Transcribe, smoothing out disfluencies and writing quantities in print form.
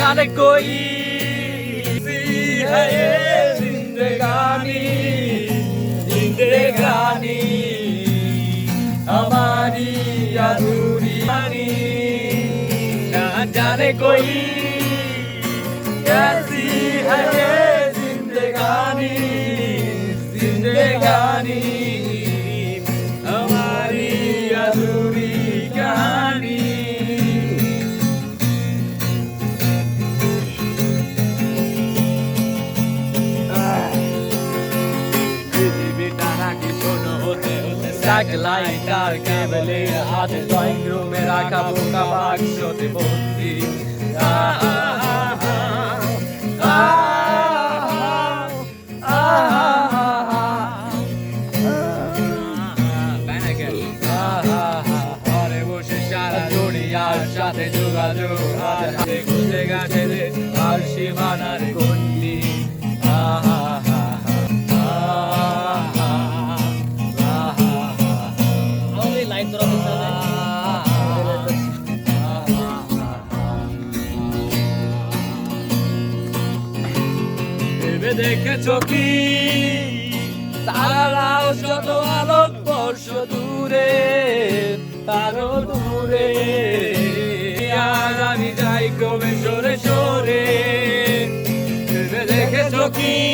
जाने कोई सी है ये जिंदगानी जिंदगानी हमारी अधूरी कहानी ना जाने कोई कैसी है ये जिंदगानी जिंदगानी हमारी अधूरी कहानी Satellite তার কেবলে হাতে ড্রয়িং রুমে রাখা বোকা বাক্সতে বন্দি ঘরে বসে সারা দুনিয়ার সাথে যোগাযোগ হাতে খুঁজে গেছে আর সীমানার গন্ডি দেখেছো কি তারাও যত আলোক বর্ষ দূরে তারও দূরে আর আমি যাই ক্রমে সরে সরে দেখেছো কি